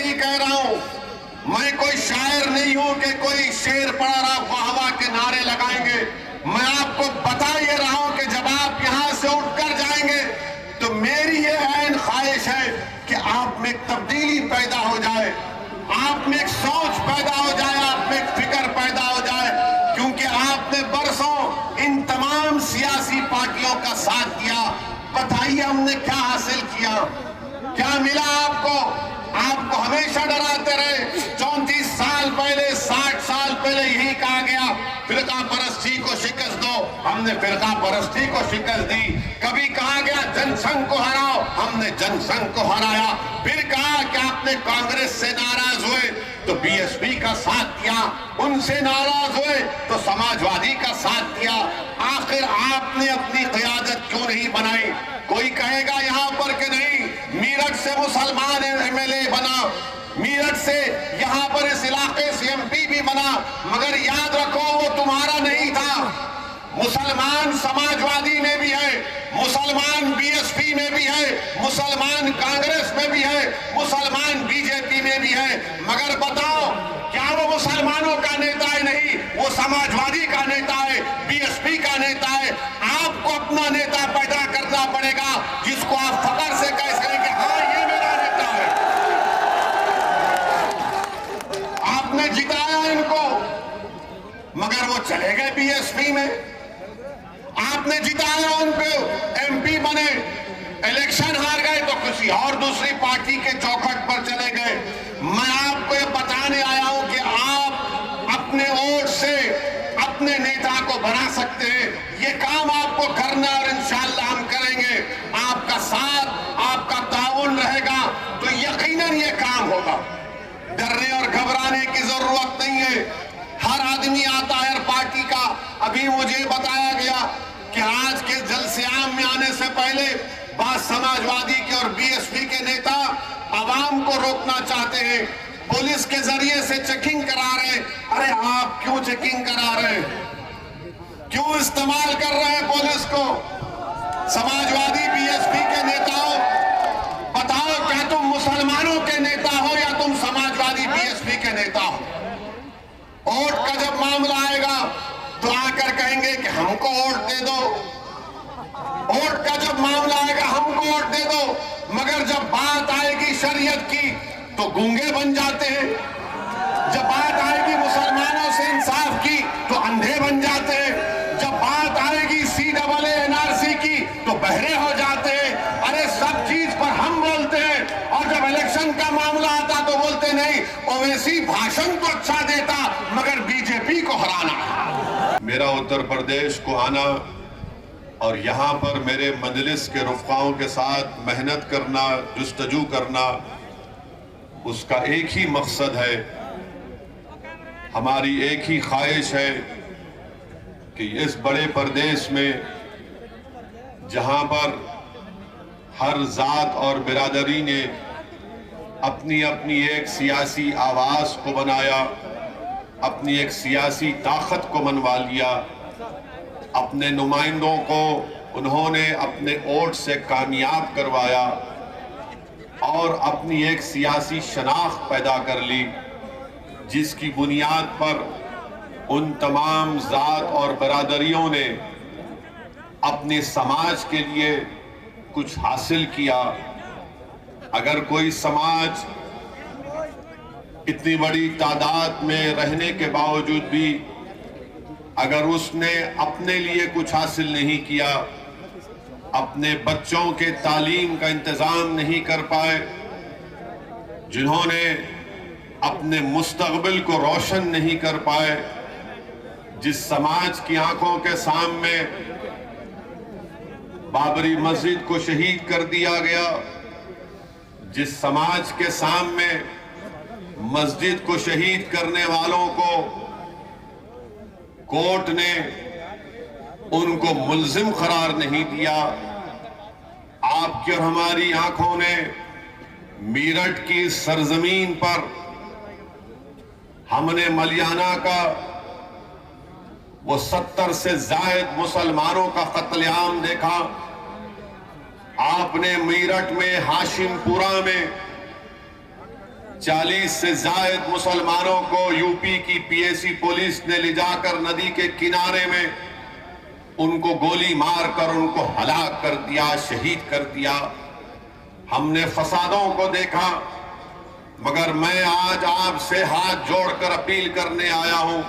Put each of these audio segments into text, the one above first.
नहीं कह रहा हूं, मैं कोई शायर नहीं हूं कि कोई शेर पढ़ा रहा वाह वाह के नारे लगाएंगे। मैं आपको बता ये रहा हूं कि जब आप यहां से उठकर जाएंगे तो मेरी ये ऐन ख्वाहिश है कि आप में एक तब्दीली पैदा हो जाए, आप में एक सोच पैदा हो जाए, आप में एक फिक्र पैदा हो जाए, क्योंकि आपने बरसों इन तमाम सियासी पार्टियों का साथ दिया। बताइए हमने क्या हासिल किया, क्या मिला आपको? आपको हमेशा डराते रहे। 34 साल पहले, 60 साल पहले यही कहा गया फिरका परस्ती को शिकस्त दो, हमने फिरका परस्ती को शिकस्त दी। कभी कहा गया जनसंघ को हराओ, हमने जनसंघ को हराया। फिर कहा कि आपने कांग्रेस से नाराज हुए तो बीएसपी का साथ दिया, उनसे नाराज हुए तो समाजवादी का साथ दिया। आखिर आपने अपनी क़यादत क्यों नहीं बनाई? कोई कहेगा यहां पर कि नहीं, मीरठ से मुसलमान एमएलए बना, मीरठ से यहां पर इस इलाके से एमपी भी बना, मगर याद रखो वो तुम्हारा नहीं था। मुसलमान समाजवादी में भी है, मुसलमान बीएसपी में भी है, मुसलमान कांग्रेस में भी है, मुसलमान बीजेपी में भी है। मगर बताओ, क्या वो मुसलमानों का नेता है? नहीं, वो समाजवादी का नेता है, बीएसपी का नेता है। आपको अपना नेता पैदा करना पड़ेगा जिसको आप फख्र से कह सकें कि हाँ ये मेरा नेता है। आपने जिताया इनको, मगर वो चले गए बीएसपी में। आपने जिताया उनको, एमपी बने, इलेक्शन हार गए तो किसी और दूसरी पार्टी के चौखट पर चले गए। मैं आपको ये बताने आया हूं कि आप अपने वोट से अपने नेता को बना सकते हैं। ये काम आपको करना और इंशाअल्लाह हम करेंगे। आपका साथ, आपका ताउन रहेगा तो यकीनन ये काम होगा। डरने और घबराने की जरूरत नहीं है। हर आदमी आता है हर पार्टी का। अभी मुझे बताया गया कि आज के जलसे-आम में आने से पहले बाद समाजवादी के और बीएसपी के नेता आवाम को रोकना चाहते हैं, पुलिस के जरिए से चेकिंग करा रहे हैं। अरे आप क्यों चेकिंग करा रहे हैं? क्यों इस्तेमाल कर रहे हैं पुलिस को? समाजवादी बीएसपी के नेताओं, बताओ, क्या तुम मुसलमानों के नेता हो या तुम समाजवादी बीएसपी के नेता हो? वोट का जब मामला आएगा तो आकर कहेंगे कि हमको वोट दे दो। वोट का जब मामला आएगा हमको वोट दे दो, मगर जब बात आएगी शरीयत की तो गूंगे बन जाते हैं। जब बात आएगी मुसलमानों से इंसाफ की तो अंधे बन जाते हैं। जब बात आएगी CAA NRC की तो बहरे हो जाते हैं। अरे सब चीज पर हम बोलते हैं और जब इलेक्शन का मामला आता तो बोलते नहीं, ओवैसी भाषण तो अच्छा देता मगर बीजेपी को हराना। मेरा उत्तर प्रदेश को आना और यहाँ पर मेरे मजलिस के रुफ़ाओं के साथ मेहनत करना, जुस्तजू करना, उसका एक ही मकसद है, हमारी एक ही ख्वाहिश है कि इस बड़े प्रदेश में जहाँ पर हर जात और बिरादरी ने अपनी अपनी एक सियासी आवाज़ को बनाया, अपनी एक सियासी ताकत को मनवा लिया, अपने नुमाइंदों को उन्होंने अपने वोट से कामयाब करवाया और अपनी एक सियासी शनाख्त पैदा कर ली, जिसकी बुनियाद पर उन तमाम जात और बरादरियों ने अपने समाज के लिए कुछ हासिल किया। अगर कोई समाज इतनी बड़ी तादाद में रहने के बावजूद भी अगर उसने अपने लिए कुछ हासिल नहीं किया, अपने बच्चों के तालीम का इंतजाम नहीं कर पाए, जिन्होंने अपने मुस्तकबिल को रोशन नहीं कर पाए, जिस समाज की आंखों के सामने बाबरी मस्जिद को शहीद कर दिया गया, जिस समाज के सामने मस्जिद को शहीद करने वालों को कोर्ट ने उनको मुल्जिम करार नहीं दिया, आपकी और हमारी आंखों ने मीरठ की सरजमीन पर हमने मलियाना का वो 70 से जायद मुसलमानों का कत्लेआम देखा। आपने मीरठ में हाशिमपुरा में 40 से ज्यादा मुसलमानों को यूपी की पीएसी पुलिस ने ले जाकर नदी के किनारे में उनको गोली मारकर उनको हलाक कर दिया, शहीद कर दिया। हमने फसादों को देखा, मगर मैं आज आपसे हाथ जोड़कर अपील करने आया हूं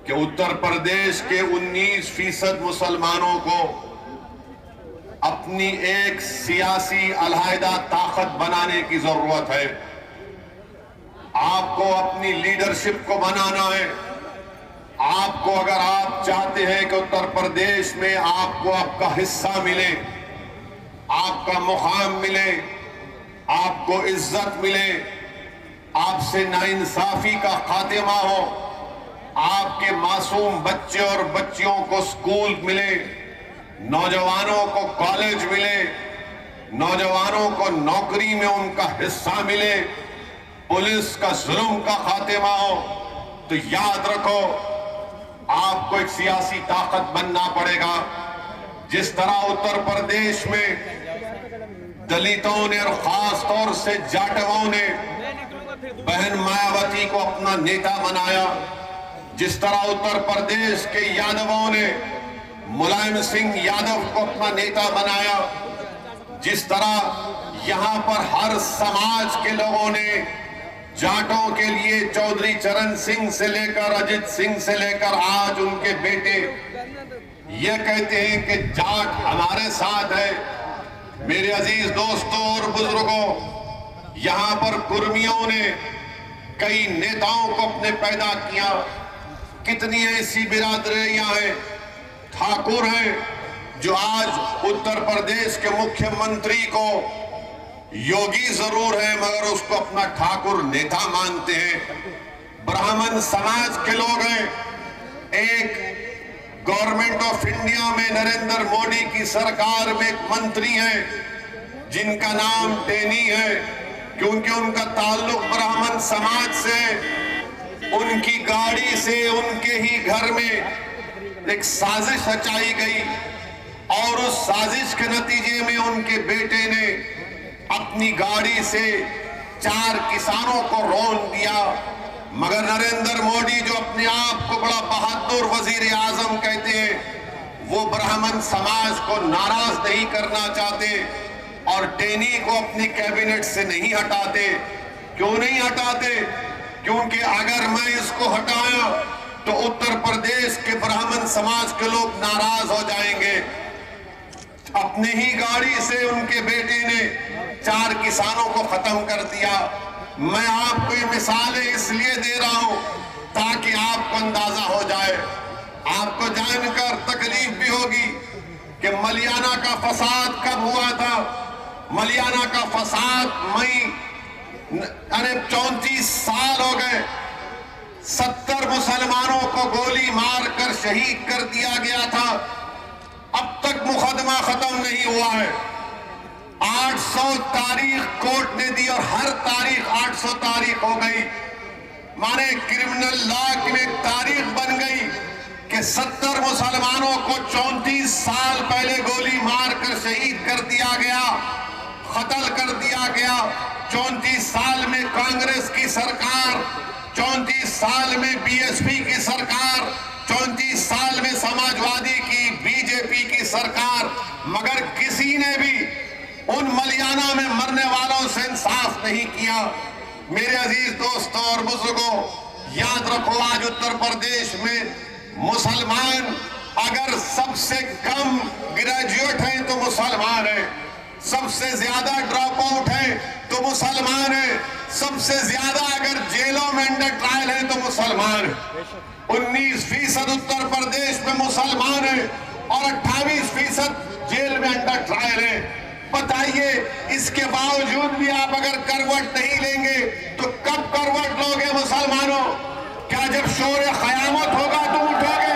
कि उत्तर प्रदेश के 19% मुसलमानों को अपनी एक सियासी अलहायदा ताकत बनाने की जरूरत है। आपको अपनी लीडरशिप को बनाना है। आपको, अगर आप चाहते हैं कि उत्तर प्रदेश में आपको आपका हिस्सा मिले, आपका मुकाम मिले, आपको इज्जत मिले, आपसे नाइंसाफी का खात्मा हो, आपके मासूम बच्चे और बच्चियों को स्कूल मिले, नौजवानों को कॉलेज मिले, नौजवानों को नौकरी में उनका हिस्सा मिले, पुलिस का जुल्म का खात्मा हो, तो याद रखो आपको एक सियासी ताकत बनना पड़ेगा। जिस तरह उत्तर प्रदेश में दलितों ने और खास तौर से जाटवों ने बहन मायावती को अपना नेता बनाया, जिस तरह उत्तर प्रदेश के यादवों ने मुलायम सिंह यादव को अपना नेता बनाया, जिस तरह यहां पर हर समाज के लोगों ने जाटों के लिए चौधरी चरण सिंह से लेकर अजित सिंह से लेकर आज उनके बेटे ये कहते हैं कि जाट हमारे साथ है। मेरे अजीज दोस्तों और बुजुर्गों, यहां पर कुर्मियों ने कई नेताओं को अपने पैदा किया। कितनी ऐसी बिरादरियां हैं, ठाकुर हैं, जो आज उत्तर प्रदेश के मुख्यमंत्री को योगी जरूर है मगर उसको अपना ठाकुर नेता मानते हैं। ब्राह्मण समाज के लोग हैं। एक गवर्नमेंट ऑफ इंडिया में नरेंद्र मोदी की सरकार में एक मंत्री हैं जिनका नाम टेनी है, क्योंकि उनका ताल्लुक ब्राह्मण समाज से। उनकी गाड़ी से उनके ही घर में एक साजिश रचाई गई और उस साजिश के नतीजे में उनके बेटे ने अपनी गाड़ी से 4 किसानों को रौंद दिया। मगर नरेंद्र मोदी, जो अपने आप को बड़ा बहादुर वजीर आजम कहते हैं, वो ब्राह्मण समाज को नाराज नहीं करना चाहते और टेनी को अपनी कैबिनेट से नहीं हटाते। क्यों नहीं हटाते? क्योंकि अगर मैं इसको हटाया तो उत्तर प्रदेश के ब्राह्मण समाज के लोग नाराज हो जाएंगे। अपनी ही गाड़ी से उनके बेटे ने 4 किसानों को खत्म कर दिया। मैं आपको ये मिसालें इसलिए दे रहा हूं ताकि आपको अंदाजा हो जाए। आपको जानकर तकलीफ भी होगी कि मलियाना का फसाद कब हुआ था। मलियाना का फसाद मई 34 साल हो गए। 70 मुसलमानों को गोली मारकर शहीद कर दिया गया था। अब तक मुकदमा खत्म नहीं हुआ है। 800 तारीख कोर्ट ने दी और हर तारीख 800 तारीख हो गई। माने क्रिमिनल लॉ की एक तारीख बन गई कि 70 मुसलमानों को 34 साल पहले गोली मारकर शहीद कर दिया गया, कत्ल कर दिया गया। 34 साल में कांग्रेस की सरकार, 34 साल में बीएसपी की सरकार, 34 साल में समाजवादी की, बीजेपी की सरकार, मगर किसी ने भी उन मलियाना में मरने वालों से इंसाफ नहीं किया। मेरे अजीज दोस्तों और बुजुर्गों, याद रखो आज उत्तर प्रदेश में मुसलमान अगर सबसे कम ग्रेजुएट हैं तो मुसलमान है, सबसे ज्यादा ड्रॉप आउट है तो मुसलमान है, सबसे ज्यादा अगर जेलों में अंडर ट्रायल है तो मुसलमान है। 19% उत्तर प्रदेश में मुसलमान है और 28% जेल में अंडर ट्रायल है। बताइए, इसके बावजूद भी आप अगर करवट नहीं लेंगे तो कब करवट लोगे मुसलमानों? क्या जब शोर क़यामत होगा तो उठोगे?